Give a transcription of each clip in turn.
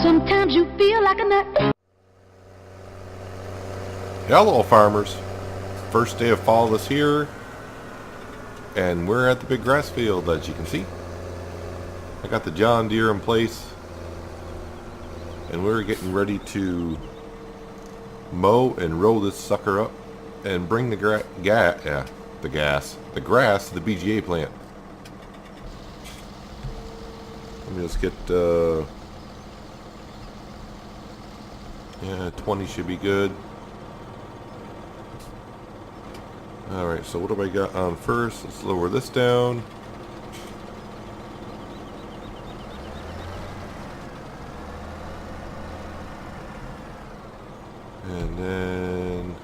Sometimes you feel like a nut. Hello, farmers. First day of fall is here, and we're at the big grass field, as you can see. I got the John Deere in place, and we're getting ready to mow and roll this sucker up and bring the grass to the BGA plant. Let me just get 20 should be good. Alright, so what do I got on first? Let's lower this down. And then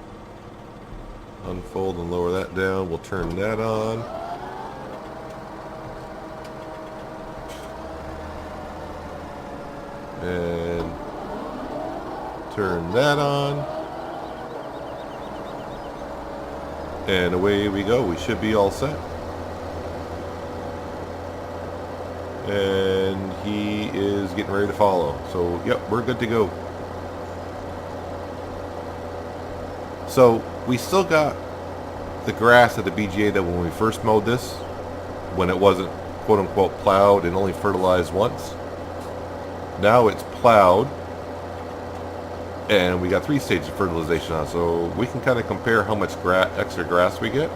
unfold and lower that down. We'll turn that on. And turn that on. And away we go. We should be all set. And he is getting ready to follow. So, yep, we're good to go. So, we still got the grass at the BGA that when we first mowed this, when it wasn't quote-unquote plowed and only fertilized once. Now it's plowed, and we got 3 stages of fertilization on, so we can kind of compare how much extra grass we get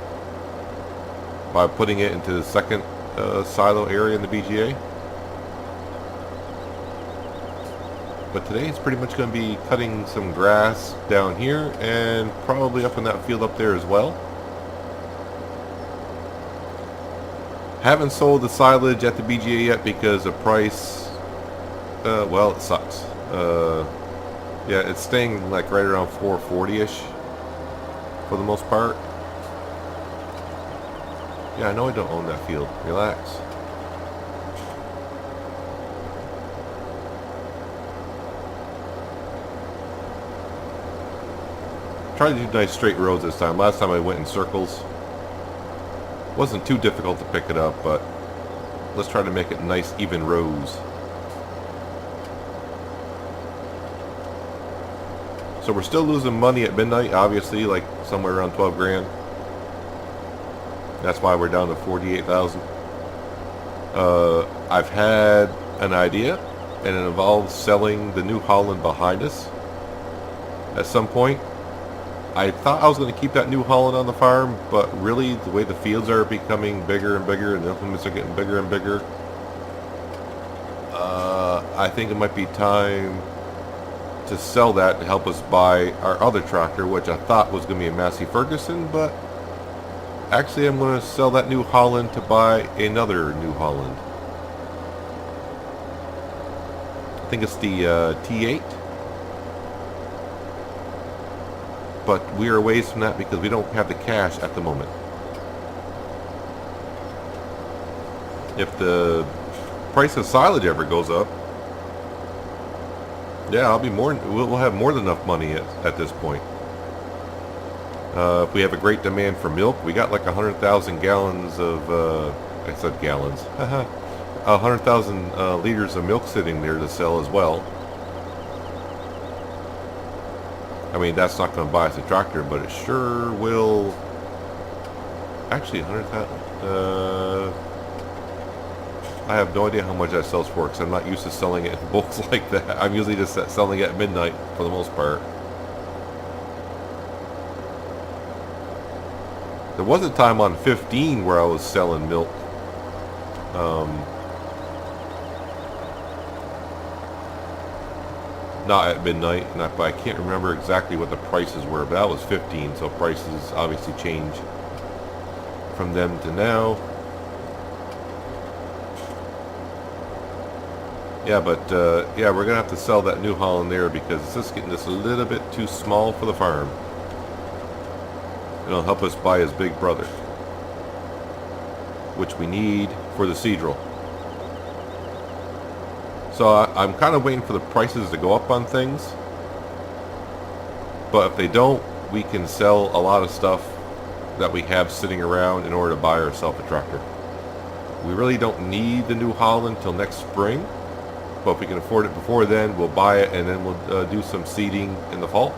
by putting it into the second silo area in the BGA. But today it's pretty much going to be cutting some grass down here and probably up in that field up there as well. Haven't sold the silage at the BGA yet because the price, well, it sucks. Yeah, it's staying like right around 440-ish for the most part. Yeah, I know I don't own that field. Relax. Try to do nice straight roads this time. Last time I went in circles. Wasn't too difficult to pick it up, but let's try to make it nice even rows. So we're still losing money at midnight, obviously, like somewhere around 12 grand. That's why we're down to 48,000. I've had an idea, and it involves selling the New Holland behind us at some point. I thought I was going to keep that New Holland on the farm, but really the way the fields are becoming bigger and bigger and the implements are getting bigger and bigger, I think it might be time to sell that to help us buy our other tractor, which I thought was going to be a Massey Ferguson, but actually I'm going to sell that New Holland to buy another New Holland. I think it's the T8, but we are a ways from that because we don't have the cash at the moment. If the price of silage ever goes up, yeah, we'll have more than enough money at this point. If we have a great demand for milk, we got like 100,000 gallons of, I said gallons, 100,000 liters of milk sitting there to sell as well. I mean, that's not going to buy us a tractor, but it sure will. Actually, 100,000. I have no idea how much that sells for because I'm not used to selling it in bulks like that. I'm usually just selling it at midnight for the most part. There was a time on 15 where I was selling milk. Not at midnight, but I can't remember exactly what the prices were, but that was 15, so prices obviously change from then to now. Yeah, but yeah, we're gonna have to sell that New Holland there because it's just getting just a little bit too small for the farm. It'll help us buy his big brother, which we need for the Seadrill. So I'm kind of waiting for the prices to go up on things. But if they don't, we can sell a lot of stuff that we have sitting around in order to buy ourselves a tractor. We really don't need the New Holland till next spring. but if we can afford it before then, we'll buy it, and then we'll do some seeding in the fall.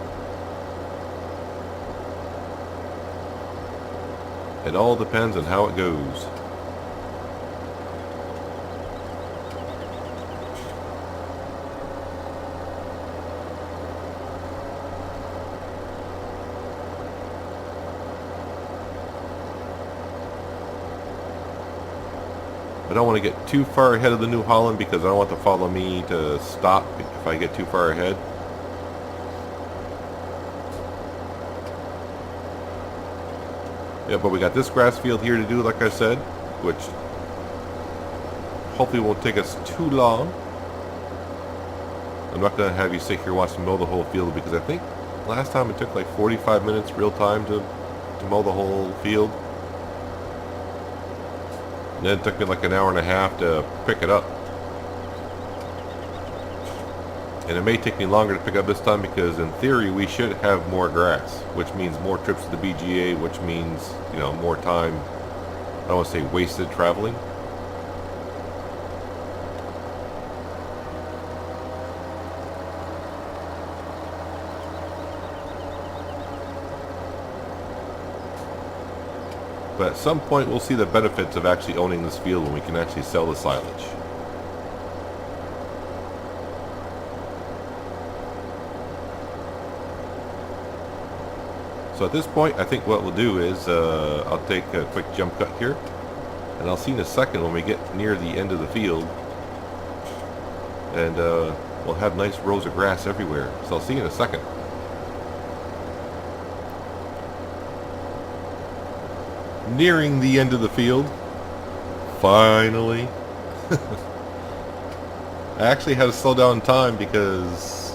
It all depends on how it goes. I don't want to get too far ahead of the New Holland because I don't want to follow me to stop if I get too far ahead. Yeah, but we got this grass field here to do, like I said, which hopefully won't take us too long. I'm not going to have you sit here watching mow the whole field because I think last time it took like 45 minutes real time to mow the whole field. And then it took me like an hour and a half to pick it up. And it may take me longer to pick up this time because in theory we should have more grass, which means more trips to the BGA, which means, you know, more time, I don't want to say wasted traveling. But at some point we'll see the benefits of actually owning this field when we can actually sell the silage. So at this point I think what we'll do is I'll take a quick jump cut here, and I'll see in a second when we get near the end of the field, and we'll have nice rows of grass everywhere. So I'll see you in a second. Nearing the end of the field. Finally. I actually had to slow down time because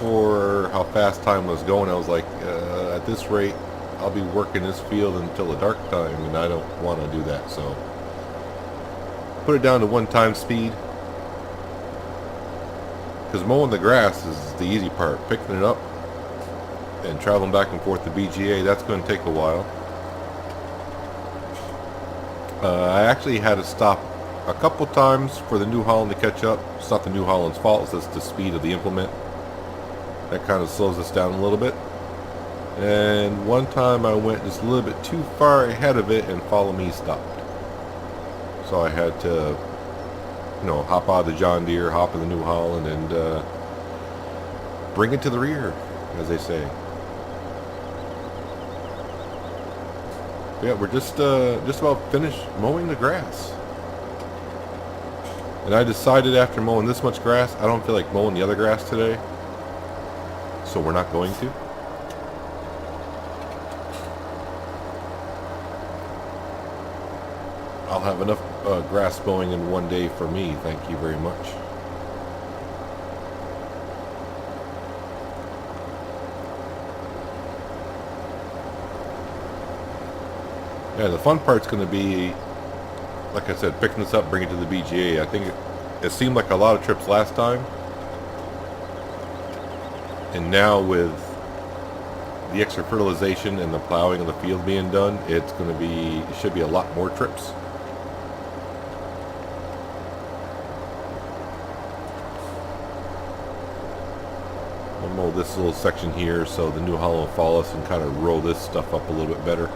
for how fast time was going, I was like, at this rate, I'll be working this field until the dark time, and I don't want to do that, so put it down to 1 speed. Because mowing the grass is the easy part. Picking it up and traveling back and forth to BGA, that's going to take a while. I actually had to stop a couple times for the New Holland to catch up. It's not the New Holland's fault, it's just the speed of the implement. That kind of slows us down a little bit. And one time I went just a little bit too far ahead of it and Follow Me stopped. So I had to, you know, hop out of the John Deere, hop in the New Holland, and bring it to the rear, as they say. Yeah, we're just about finished mowing the grass. And I decided after mowing this much grass, I don't feel like mowing the other grass today. So we're not going to. I'll have enough grass mowing in one day for me, thank you very much. Yeah, the fun part's going to be, like I said, picking this up, bring it to the BGA. I think it seemed like a lot of trips last time. And now with the extra fertilization and the plowing of the field being done, it should be a lot more trips. I'll mow this little section here so the New Holland will follow us and kind of roll this stuff up a little bit better.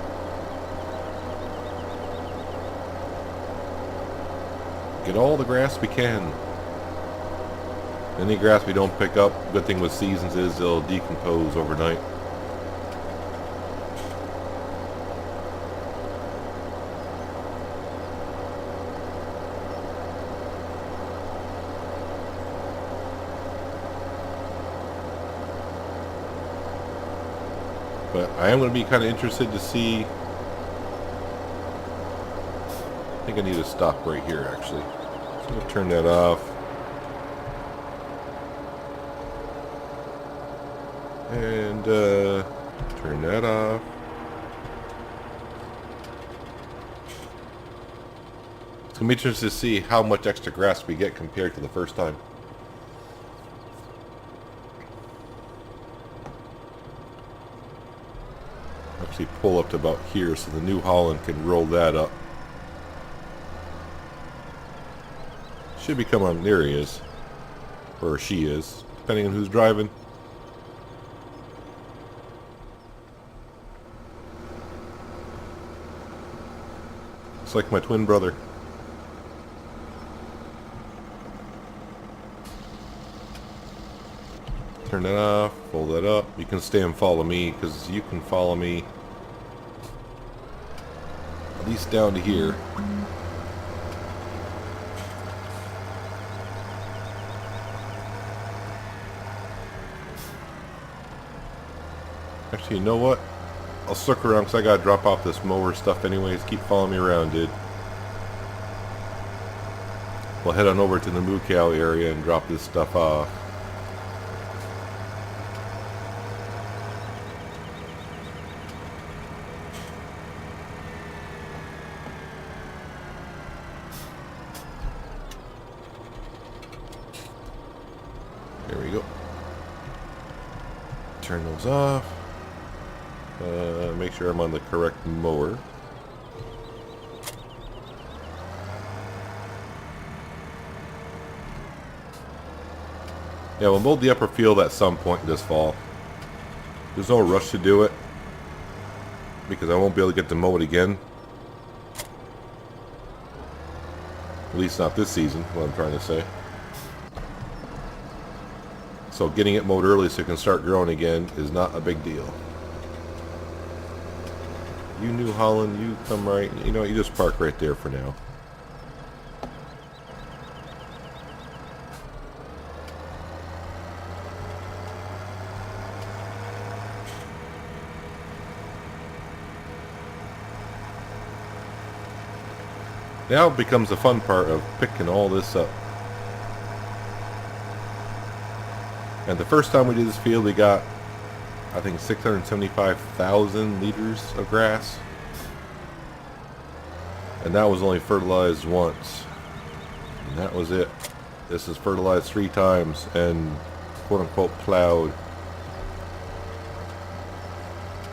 Get all the grass we can. Any grass we don't pick up, good thing with seasons is they'll decompose overnight. But I am going to be kind of interested to see. I think I need to stop right here actually. So I'm going to turn that off. And turn that off. It's going to be interesting to see how much extra grass we get compared to the first time. Actually pull up to about here so the New Holland can roll that up. Should be coming on. There he is. Or she is, depending on who's driving. It's like my twin brother. Turn that off, fold that up. You can stay and follow me, because you can follow me at least down to here. Actually, you know what? I'll stick around because I gotta drop off this mower stuff anyways. Keep following me around, dude. We'll head on over to the moo cow area and drop this stuff off. There we go. Turn those off. Make sure I'm on the correct mower. Yeah, we'll mold the upper field at some point this fall. There's no rush to do it, because I won't be able to get to mow it again. At least not this season, what I'm trying to say. So getting it mowed early so it can start growing again is not a big deal. You New Holland, you come right. You know what, you just park right there for now. Now it becomes the fun part of picking all this up. And the first time we did this field, we got, I think, 675,000 liters of grass. And that was only fertilized once. And that was it. This is fertilized 3 times and quote-unquote plowed.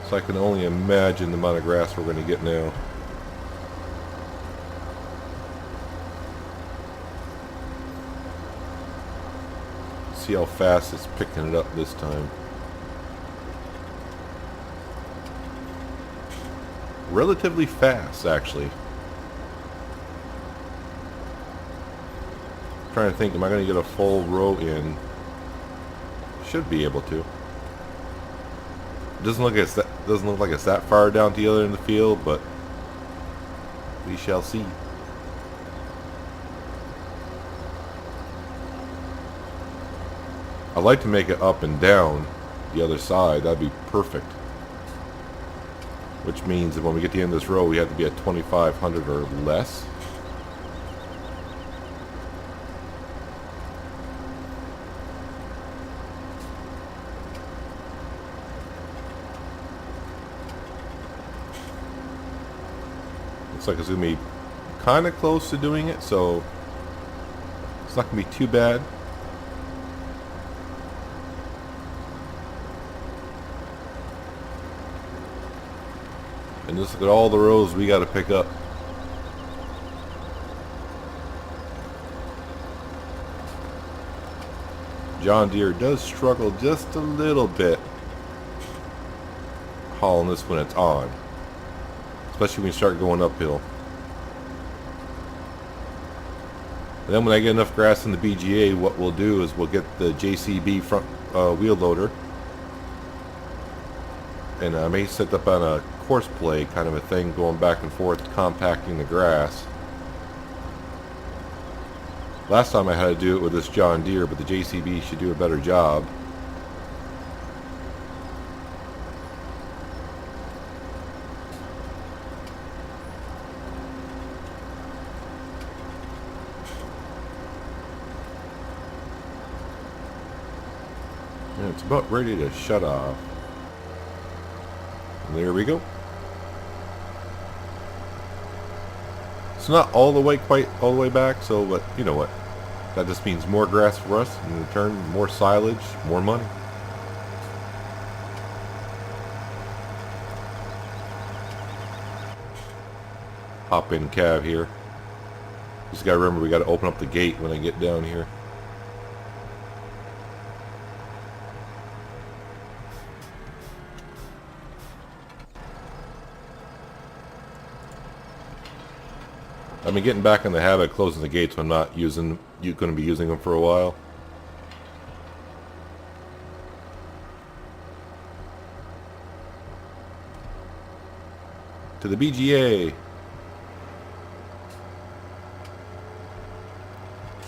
So I can only imagine the amount of grass we're going to get now. See how fast it's picking it up this time. Relatively fast, actually. Trying to think, am I going to get a full row in? Should be able to. It doesn't look like it's that far down to the other end of the field, but we shall see. I'd like to make it up and down the other side. That'd be perfect. Which means that when we get to the end of this row, we have to be at 2,500 or less. Looks like it's going to be kind of close to doing it, so it's not going to be too bad. And just look at all the rows we got to pick up. John Deere does struggle just a little bit hauling this when it's on. Especially when you start going uphill. And then when I get enough grass in the BGA, what we'll do is we'll get the JCB front wheel loader. And I may set up on a course play kind of a thing, going back and forth, compacting the grass. Last time I had to do it with this John Deere, but the JCB should do a better job. And it's about ready to shut off. And there we go. It's not all the way, quite all the way back, so, but you know what? That just means more grass for us, and in return, more silage, more money. Hop in Cav here. Just gotta remember we gotta open up the gate when I get down here. I've been getting back in the habit of closing the gates when I'm not going to be using them for a while. To the BGA.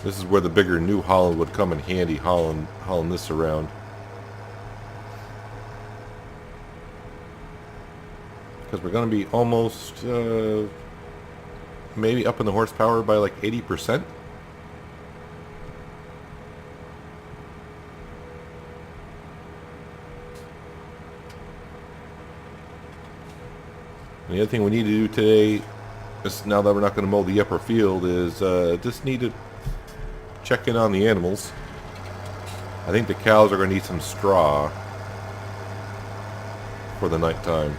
This is where the bigger New Holland would come in handy, hauling this around. Because we're going to be almost, maybe up in the horsepower by like 80%. And the other thing we need to do today, is now that we're not going to mow the upper field, is just need to check in on the animals. I think the cows are going to need some straw for the nighttime.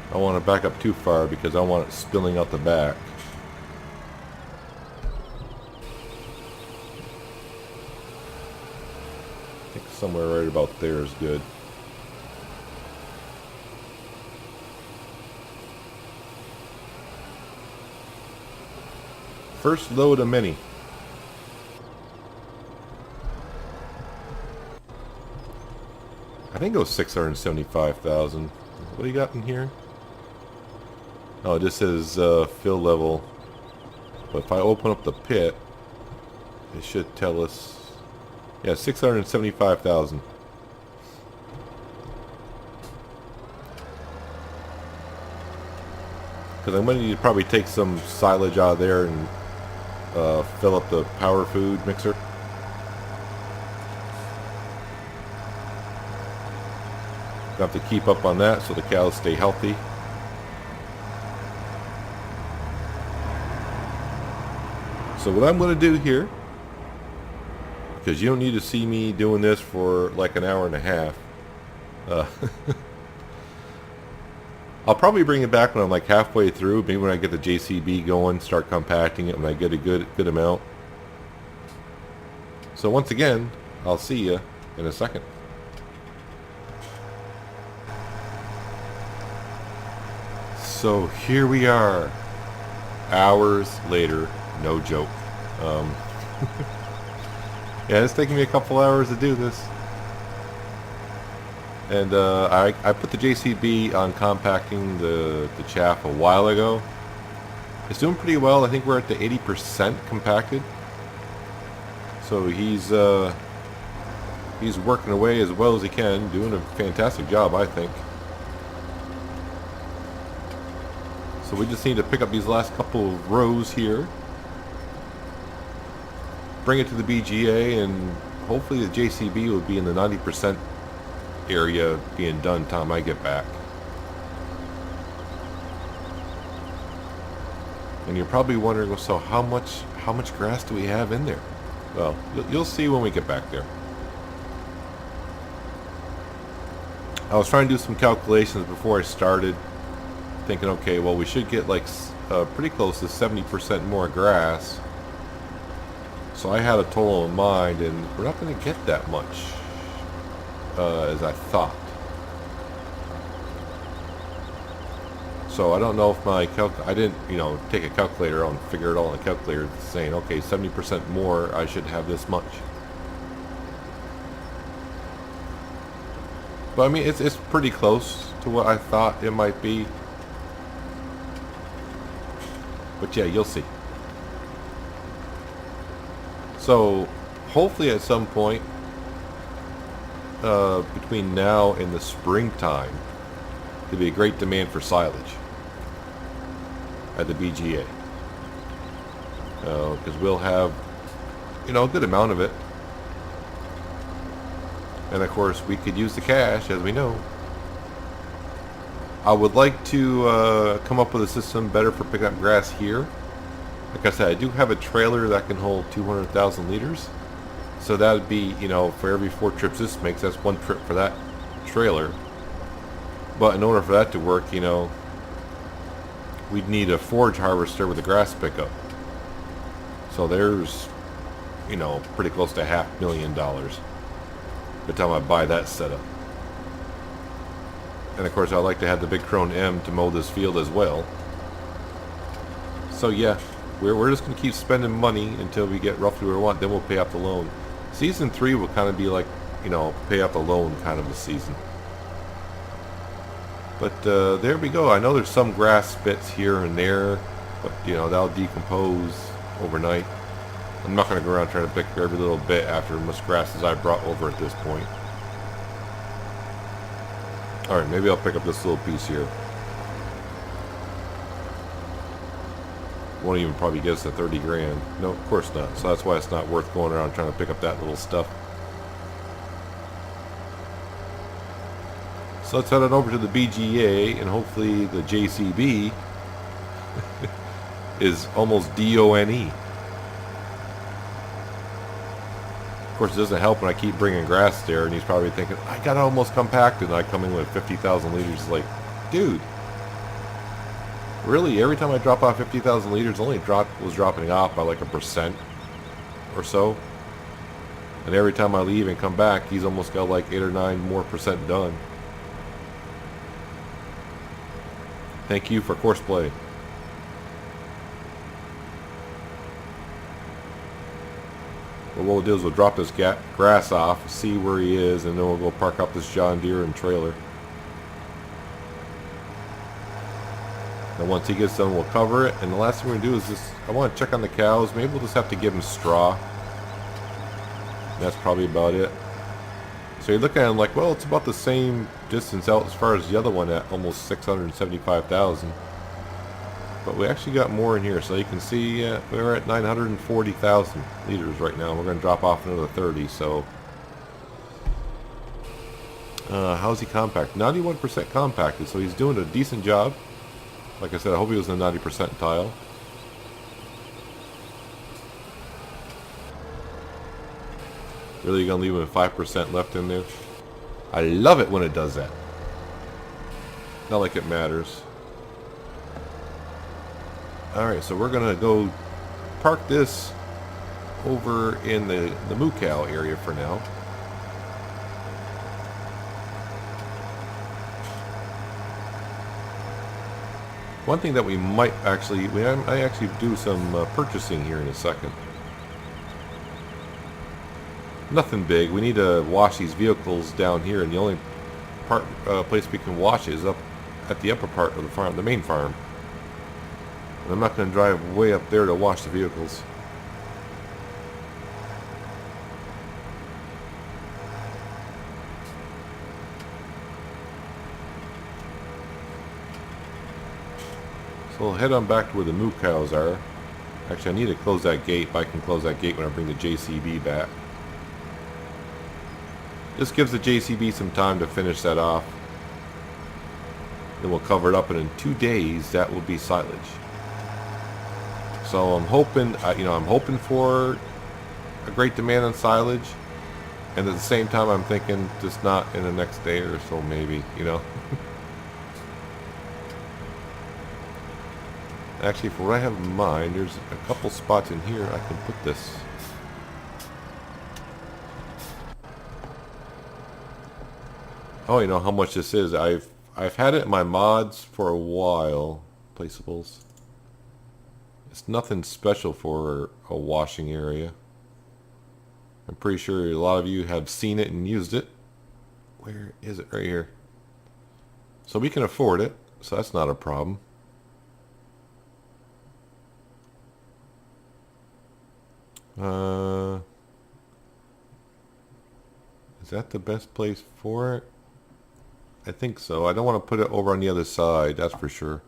I don't want to back up too far because I want it spilling out the back. I think somewhere right about there is good. First load of many. I think it was 675,000. What do you got in here? Oh, this says fill level. But if I open up the pit, it should tell us. Yeah, 675,000. Because I'm going to need to probably take some silage out of there and fill up the power food mixer. Have to keep up on that so the cows stay healthy. So what I'm going to do here, because you don't need to see me doing this for like an hour and a half, I'll probably bring it back when I'm like halfway through, maybe when I get the JCB going, start compacting it when I get a good amount. So once again, I'll see you in a second. So here we are, hours later, no joke. Yeah, it's taking me a couple hours to do this. And I put the JCB on compacting the chaff a while ago. It's doing pretty well. I think we're at the 80% compacted. So he's working away as well as he can, doing a fantastic job, I think. So we just need to pick up these last couple of rows here, bring it to the BGA, and hopefully the JCB will be in the 90% area being done time I get back. And you're probably wondering, well, so how much grass do we have in there? Well, you'll see when we get back there. I was trying to do some calculations before I started, thinking, okay, well, we should get like pretty close to 70% more grass. So I had a total in mind, and we're not going to get that much as I thought. So I don't know if my I didn't, take a calculator out and figure it all on the calculator, saying, okay, 70% more, I should have this much. But I mean, it's pretty close to what I thought it might be. But yeah, you'll see. So hopefully at some point between now and the springtime, there'll be a great demand for silage at the BGA. Because we'll have, a good amount of it. And of course, we could use the cash, as we know. I would like to come up with a system better for picking up grass here. Like I said, I do have a trailer that can hold 200,000 liters. So that would be, you know, for every 4 trips this makes, that's 1 trip for that trailer. But in order for that to work, you know, we'd need a forage harvester with a grass pickup. So there's, you know, pretty close to $500,000 by the time I buy that setup. And of course, I'd like to have the Big Krone M to mow this field as well. So yeah, we're just going to keep spending money until we get roughly where we want. Then we'll pay off the loan. Season 3 will kind of be like, you know, pay off the loan kind of a season. But there we go. I know there's some grass bits here and there, but you know, that'll decompose overnight. I'm not going to go around trying to pick every little bit after as much grass as I brought over at this point. Alright, maybe I'll pick up this little piece here. Won't even probably get us to 30 grand. No, of course not. So that's why it's not worth going around trying to pick up that little stuff. So let's head on over to the BGA, and hopefully the JCB is almost DONE. Of course, it doesn't help when I keep bringing grass there, and he's probably thinking, I got almost compacted, and I come in with 50,000 liters. It's like, dude, really? Every time I drop off 50,000 liters, only was dropping off by like 1% or so. And every time I leave and come back, he's almost got like 8 or 9 more percent done. Thank you for courseplay. But what we'll do is we'll drop this grass off, see where he is, and then we'll go park up this John Deere and trailer. And once he gets done, we'll cover it. And the last thing we're going to do is just, I want to check on the cows. Maybe we'll just have to give them straw. That's probably about it. So you look at him like, well, it's about the same distance out as far as the other one at almost 675,000. But we actually got more in here. So you can see we're at 940,000 liters right now. We're going to drop off another 30. So how's he compact? 91% compacted. So he's doing a decent job. Like I said, I hope he was in the 90 percentile. Really gonna leave him with 5% left in there? I love it when it does that. Not like it matters. Alright, so we're gonna go park this over in the moo cow area for now. One thing that we might actually, I actually do some purchasing here in a second. Nothing big. We need to wash these vehicles down here, and the only place we can wash is up at the upper part of the farm, the main farm. And I'm not going to drive way up there to wash the vehicles. So we'll head on back to where the moo cows are. Actually, I need to close that gate, but I can close that gate when I bring the JCB back. This gives the JCB some time to finish that off. Then we'll cover it up, and in 2 days that will be silage. So I'm hoping, I'm hoping for a great demand on silage, and at the same time I'm thinking just not in the next day or so, maybe, you know. Actually, for what I have in mind, there's a couple spots in here I can put this. Oh, you know how much this is. I've had it in my mods for a while. Placeables. It's nothing special for a washing area. I'm pretty sure a lot of you have seen it and used it. Where is it? Right here. So we can afford it, so that's not a problem. Is that the best place for it? I think so. I don't want to put it over on the other side, that's for sure.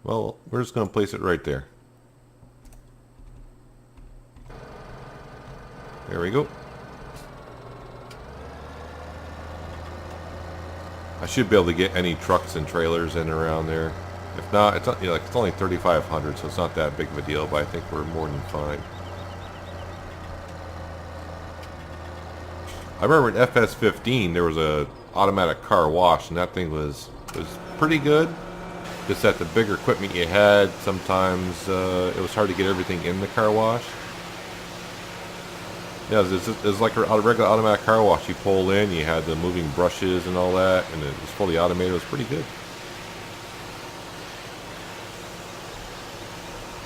Well, we're just going to place it right there. There we go. I should be able to get any trucks and trailers in around there. If not, it's not, you know, like it's only 3,500, so it's not that big of a deal. But I think we're more than fine. I remember in FS15 there was a automatic car wash, and that thing was pretty good. Just that the bigger equipment you had, sometimes it was hard to get everything in the car wash. Yeah, it was like a regular automatic car wash. You pull in, you had the moving brushes and all that, and it was fully automated. It was pretty good.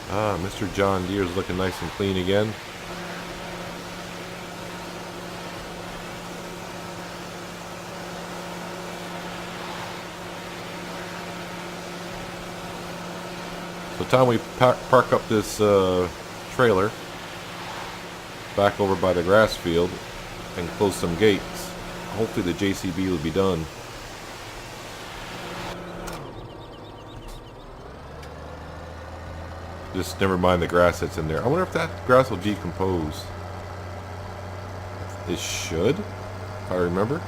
Ah, Mr. John Deere's looking nice and clean again. So time we park up this trailer back over by the grass field and close some gates. Hopefully the JCB will be done. Just never mind the grass that's in there. I wonder if that grass will decompose. It should, if I remember.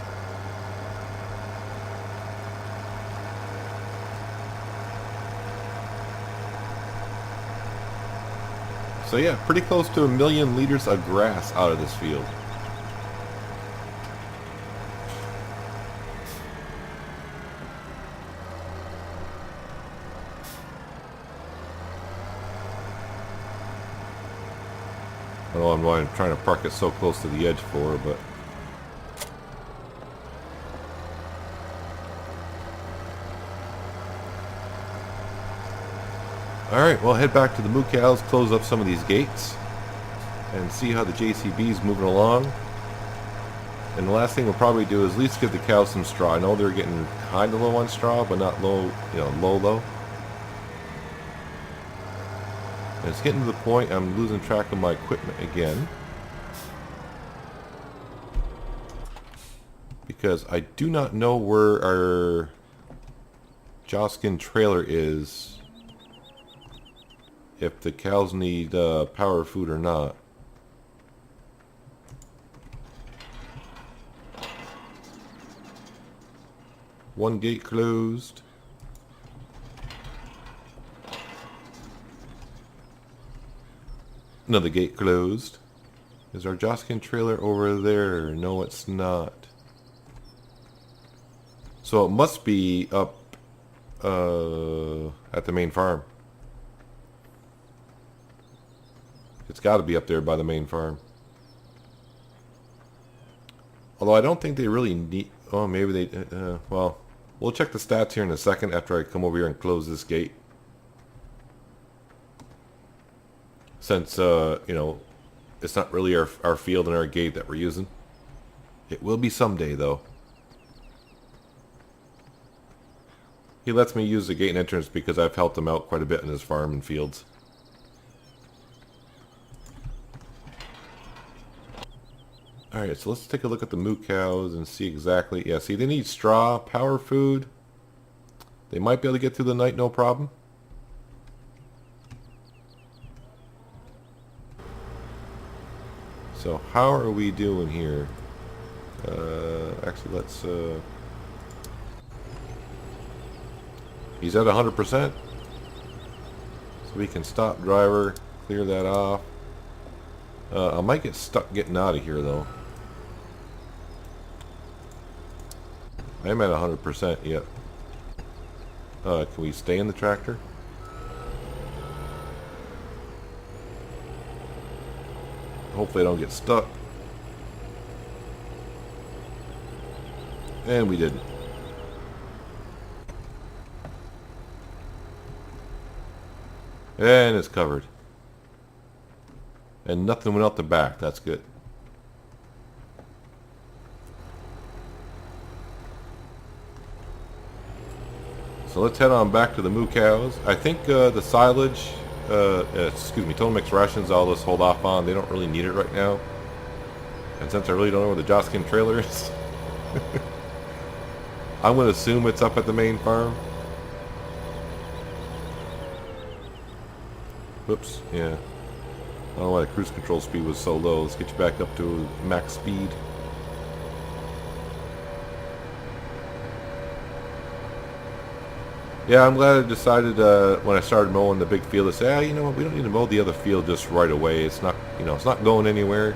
So yeah, pretty close to 1 million liters of grass out of this field. I don't know why I'm trying to park it so close to the edge for, but... Alright, well, head back to the moo cows, close up some of these gates, and see how the JCB's moving along. And the last thing we'll probably do is at least give the cows some straw. I know they're getting kind of low on straw, but not low, you know, low. And it's getting to the point I'm losing track of my equipment again. Because I do not know where our Joskin trailer is. If the cows need power food or not. One gate closed. Another gate closed. Is our Joskin trailer over there? No, it's not. So it must be up at the main farm. It's got to be up there by the main farm. Although I don't think they really need... Oh, maybe they... well, we'll check the stats here in a second after I come over here and close this gate. Since, you know, it's not really our field and our gate that we're using. It will be someday, though. He lets me use the gate and entrance because I've helped him out quite a bit in his farm and fields. Alright, so let's take a look at the moo cows and see exactly... Yeah, see, they need straw, power food. They might be able to get through the night, no problem. So, how are we doing here? Actually, let's... He's at 100%. So we can stop driver, clear that off. I might get stuck getting out of here, though. I am at 100% yet. Can we stay in the tractor? Hopefully I don't get stuck. And we didn't. And it's covered. And nothing went out the back. That's good. So let's head on back to the moo cows. I think the silage, excuse me, Total Mix rations I'll just hold off on. They don't really need it right now. And since I really don't know where the Joskin trailer is, I'm going to assume it's up at the main farm. Whoops, yeah. I don't know why the cruise control speed was so low. Let's get you back up to max speed. Yeah, I'm glad I decided when I started mowing the big field to say, you know what, we don't need to mow the other field just right away. It's not, it's not going anywhere.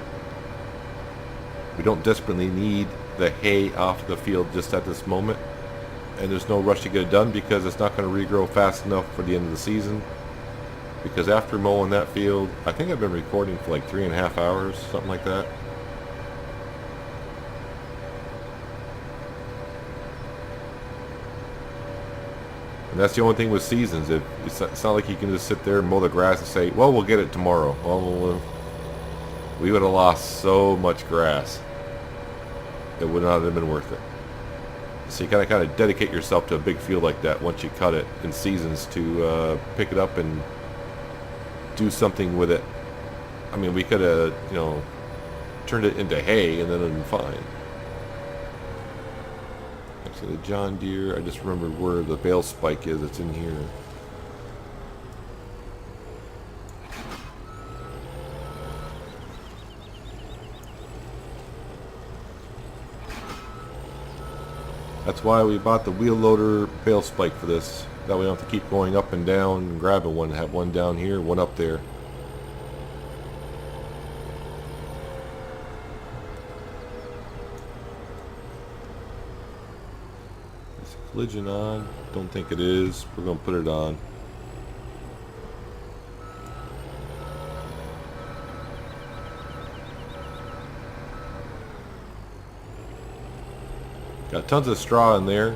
We don't desperately need the hay off the field just at this moment. And there's no rush to get it done because it's not going to regrow fast enough for the end of the season. Because after mowing that field, I think I've been recording for like 3.5 hours, something like that. And that's the only thing with seasons. It's not like you can just sit there and mow the grass and say, well, we'll get it tomorrow. Well, we would have lost so much grass. It would not have been worth it. So you kind of dedicate yourself to a big field like that once you cut it in seasons to pick it up and do something with it. I mean, we could have, turned it into hay and then it would have been fine. Actually, the John Deere, I just remembered where the bale spike is. It's in here. That's why we bought the wheel loader bale spike for this. That way we don't have to keep going up and down and grabbing one. Have one down here, one up there. Is collision on? Don't think it is. We're going to put it on. Got tons of straw in there.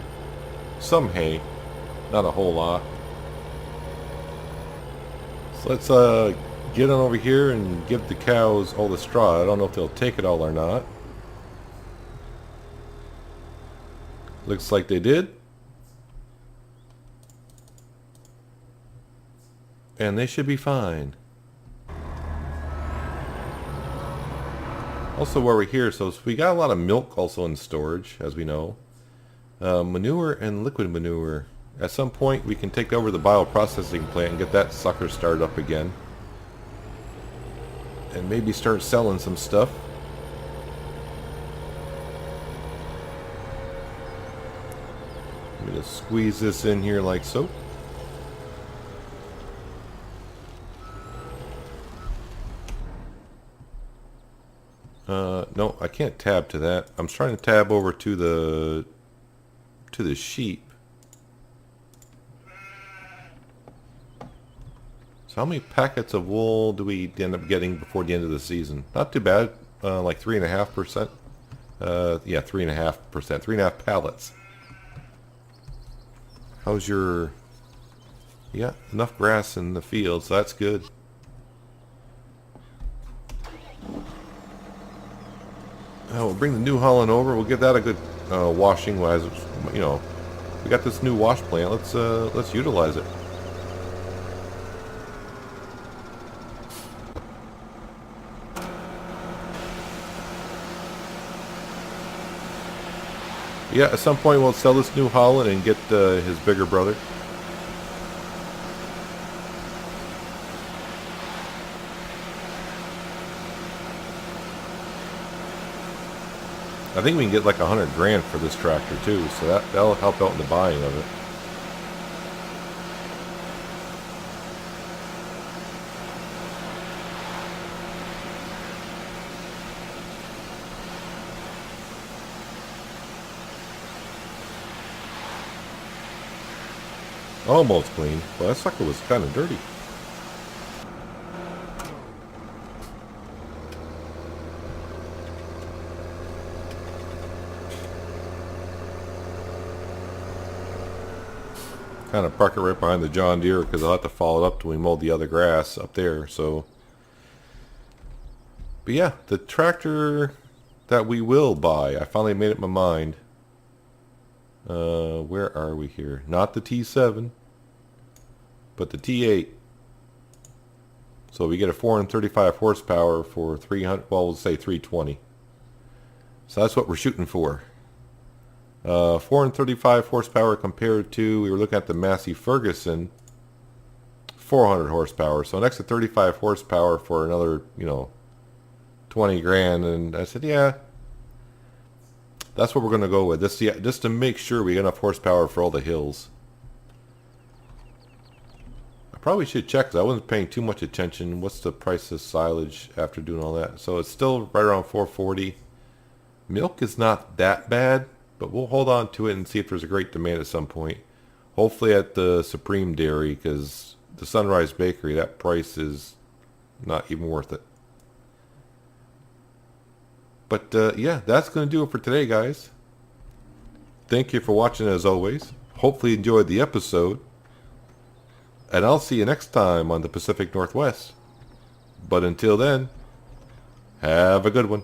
Some hay. Not a whole lot. So let's get on over here and give the cows all the straw. I don't know if they'll take it all or not. Looks like they did. And they should be fine. Also while we're here, so we got a lot of milk also in storage, as we know. Manure and liquid manure. At some point we can take over the bioprocessing plant and get that sucker started up again. And maybe start selling some stuff. Let me just squeeze this in here like so. No, I can't tab to that. I'm trying to tab over to the sheep. So how many packets of wool do we end up getting before the end of the season? Not too bad. Like 3.5%. Yeah, 3.5%. 3.5 pallets. How's your... You got enough grass in the field, so that's good. We'll bring the New Holland over. We'll give that a good washing. Wise, we got this new wash plant. Let's utilize it. Yeah, at some point we'll sell this New Holland and get his bigger brother. I think we can get like 100 grand for this tractor too, so that'll help out in the buying of it. Almost clean. Well, that sucker was kind of dirty. Kind of park it right behind the John Deere because I'll have to follow it up till we mow the other grass up there. So, but yeah, the tractor that we will buy, I finally made up my mind. Where are we here? Not the T7, but the T8. So we get a 435 horsepower for 300. Well, we'll say 320. So that's what we're shooting for. 435 horsepower compared to, we were looking at the Massey Ferguson, 400 horsepower. So an extra 35 horsepower for another, 20 grand. And I said, yeah, that's what we're going to go with. This, yeah, just to make sure we get enough horsepower for all the hills. I probably should check because I wasn't paying too much attention. What's the price of silage after doing all that? So it's still right around 440. Milk is not that bad, but we'll hold on to it and see if there's a great demand at some point. Hopefully at the Supreme Dairy, because the Sunrise Bakery, that price is not even worth it. But yeah, that's going to do it for today, guys. Thank you for watching as always. Hopefully you enjoyed the episode. And I'll see you next time on the Pacific Northwest. But until then, have a good one.